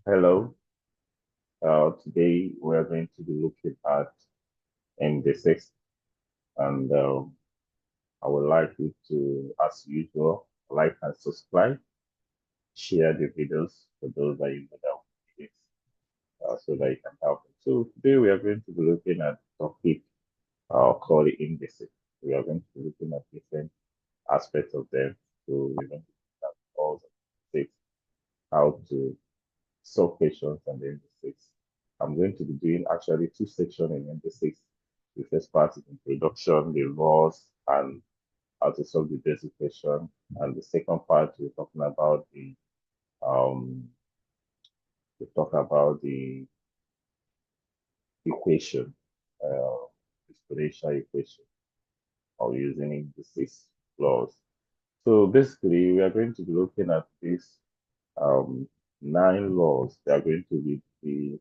Hello. Today we're going to be looking at indices, and I would like you to, as usual, like and subscribe, share the videos for those that you know that will need it, so that you can help them. So today we are going to be looking at topic called the indices. We are going to be looking at different aspects of them. So we're going to look at all the indices, how to solve questions and the indices. I'm going to be doing actually two sections in indices. The first part is introduction, the laws, and how to solve the basic question. And the second part, um, we talk about the equation, uh, exponential equation, or using indices laws. So basically, we are going to be looking at these um, nine laws. They are going to be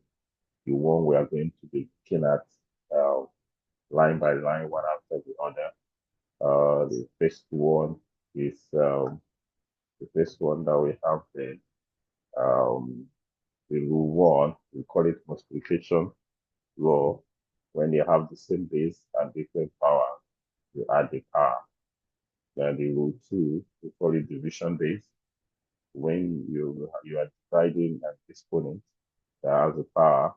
the one we are going to be looking at uh, line by line, one after the other. The first one is the first one that we have there. Um, the rule one, we call it multiplication law. When you have the same base and different power, you add the power. Then the rule two, we call it division base. When you are dividing an exponent that has a power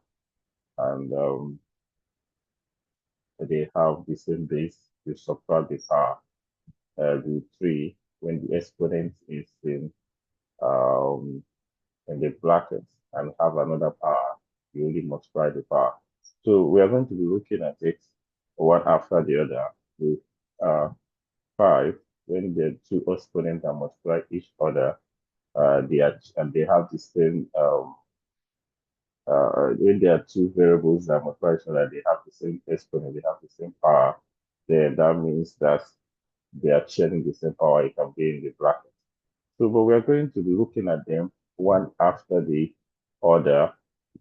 and they have the same base, you subtract the power. Rule three, when the exponent is um, in the bracket and have another power, you only multiply the power. So we are going to be looking at it one after the other with uh, 5. When the two exponents are multiply each other, they have the same when there are two variables that multiply each other, they have the same exponent, they have the same power, then that means that they are sharing the same power. It can be in the bracket. So, but we're going to be looking at them one after the other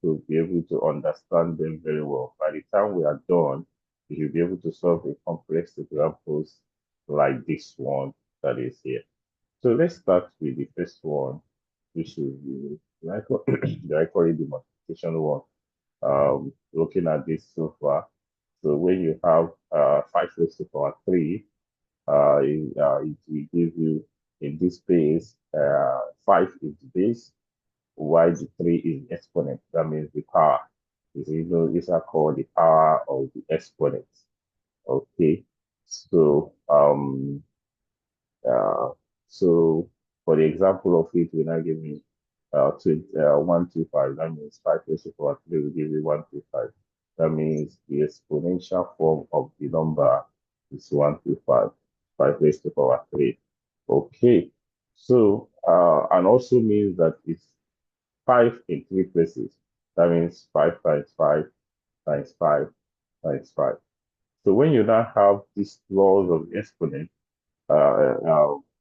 to be able to understand them very well. By the time we are done, you should be able to solve a complex examples like this one that is here. So let's start with the first one, which is the the multiplication one. Looking at this so far. So when you have 5 raised to the power 3, it will give you in this base, 5 is the base, while the 3 is the exponent. That means the power. These are called the power of the exponent. Okay. So, uh, so for the example of it, we now give me 125. That means 5 raised to the power 3 will give you 125. That means the exponential form of the number is 125. 5 raised to the power 3. Okay. So, and also means that it's 5 in 3 places. That means 5 times 5 times 5 times 5. So when you now have these laws of exponent,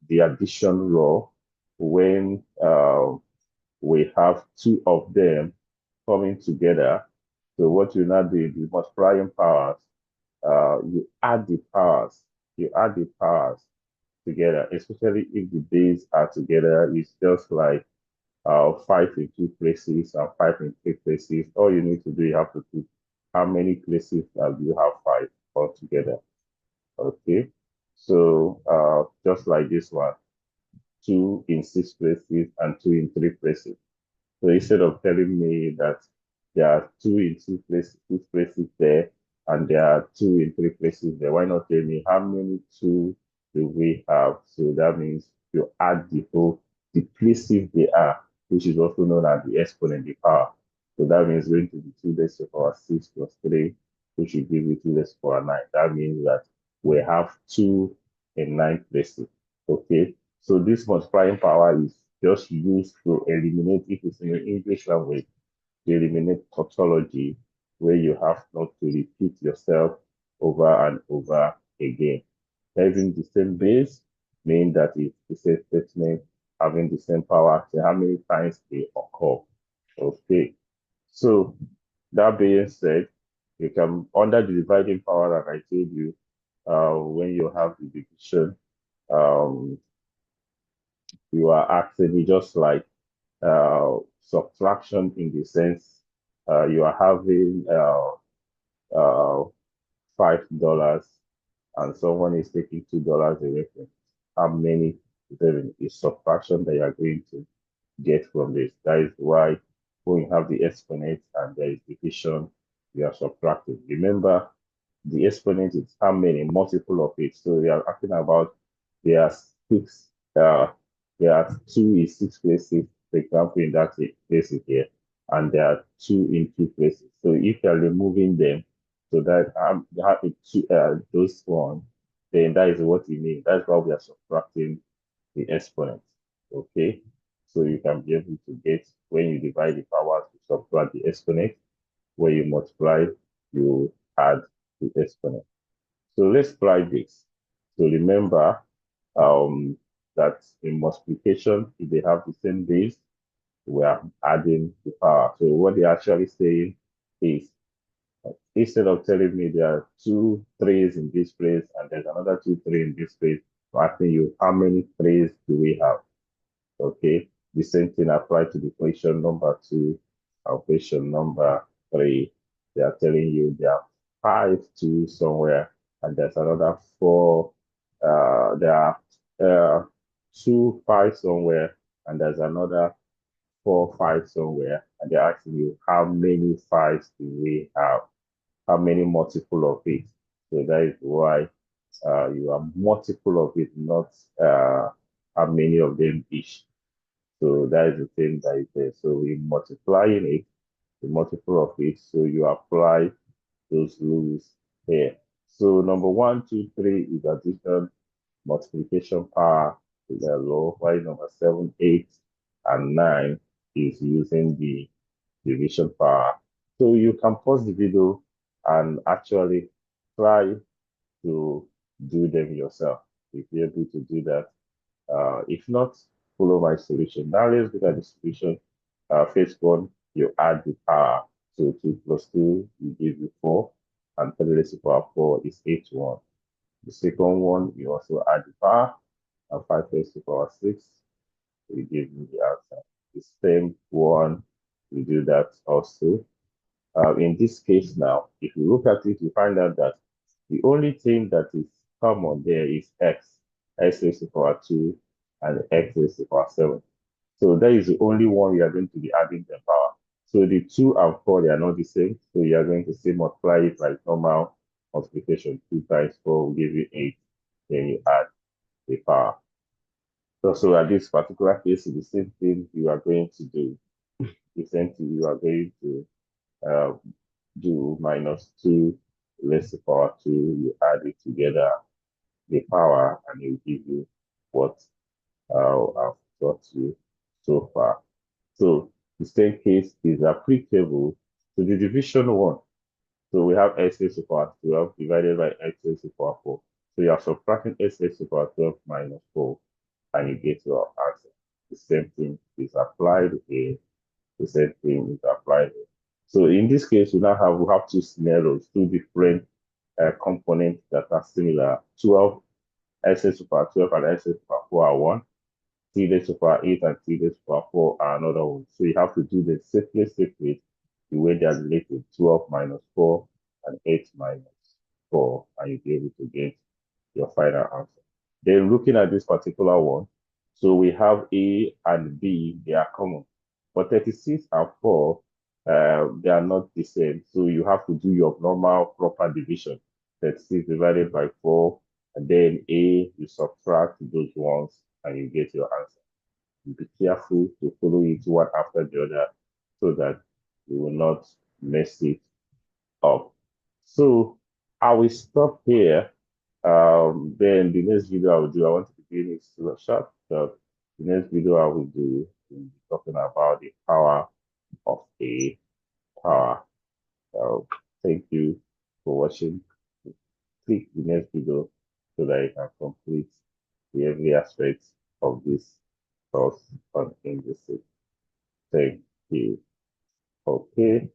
the addition law, when we have two of them coming together, so what you now do, the multiplying powers, you add the powers, you add the powers together, especially if the days are together. It's just like 5 in 2 places and 5 in 3 places. All you need to do, you have to put how many places do you have 5 altogether. Okay. So just like this one, 2 in 6 places and 2 in 3 places. So instead of telling me that there are 2 in 2 places there and there are 2 in 3 places there, why not tell me how many two do we have? So that means you add the places they are, which is also known as the exponent, the power. So that means going to be 2 raised to the power 6 plus 3, which will give you 2 raised to the power 9. That means that we have 2 in 9 places. Okay. So this multiplying power is just used to eliminate, if it's in the English language, to eliminate tautology, where you have not to repeat yourself over and over again. Having the same base means that it's the same statement, having the same power, so how many times they occur. Okay. So that being said, you can, under the dividing power that I told you, when you have the division, um, you are actually just like subtraction in the sense you are having uh, $5 and someone is taking $2 away from it. How many is subtraction that you are going to get from this? That is why when you have the exponent and there is division, you are subtracting. Remember, the exponent is how many multiple of it. So we are talking about there are six, there are two in six places, for example, in that place here, and there are two in two places. So if you are removing them, so that you have two, those one, then that is what it means. That's why we are subtracting the exponent. Okay, so you can be able to get when you divide the power to subtract the exponent. When you multiply, you add the exponent. So let's try this. So remember that in multiplication, if they have the same base, we are adding the power. So what they're actually saying is instead of telling me there are two threes in this place and there's another two three in this place, I'm asking you how many threes do we have? Okay, the same thing applies to the equation number two and equation number three. They are telling you there are five two somewhere, and there's another four. There are two five somewhere, and there's another four five somewhere, and they're asking you how many fives do we have? How many multiple of it? So that is why you are multiple of it, not how many of them each. So that is the thing that is there. So we multiplying it, the multiple of it. So you apply those rules here. So number one, two, three is addition, multiplication power is a law. While number seven, eight, and nine is using the division power. So you can pause the video and actually try to do them yourself. If you're able to do that, if not, follow my solution. Now let's look at the solution. First one, you add the power. So 2 plus 2 will give you 4, and 3 raised to the power 4 is 8 1. The second one, you also add the power, and 5 raised to the power 6 will give you the answer. The same one, we do that also. In this case now, if you look at it, you find out that the only thing that is common there is x raised to the power 2 and x raised to the power 7. So that is the only one you are going to be adding the power. So the 2 and 4, they are not the same. So you are going to say multiply it like normal multiplication. 2 times 4 will give you 8. Then you add the power. So at this particular case, the same thing you are going to do. The same thing you are going to uh, do minus 2 raised to the power 2. You add it together, the power, and it will give you what I've taught you so far. So the same case is applicable to the division one. So we have x raised to the power 12 divided by x raised to the power 4. So you are subtracting x raised to the power 12 minus 4, and you get your answer. The same thing is applied here. The same thing is applied here. So in this case, we have two scenarios, two different components that are similar. 12 x raised to the power 12 and x raised to the power 4 are one. 3 raised to the power 8 and 3 raised to the power 4 are another one. So you have to do the safely, the way they are related, 12 minus 4 and 8 minus 4, and you'll be able to get your final answer. Then looking at this particular one, so we have A and B, they are common. But 36 and 4, they are not the same. So you have to do your normal proper division. 36 divided by 4, and then A, you subtract those ones, and you get your answer. Be careful to follow it one after the other so that you will not mess it up. So I will stop here. Then the next video I will do, I want to be doing it short. So the next video I will do will be talking about the power of a power. So thank you for watching. Click the next video so that you can complete the every aspect of this course on Indices. Thank you. Okay.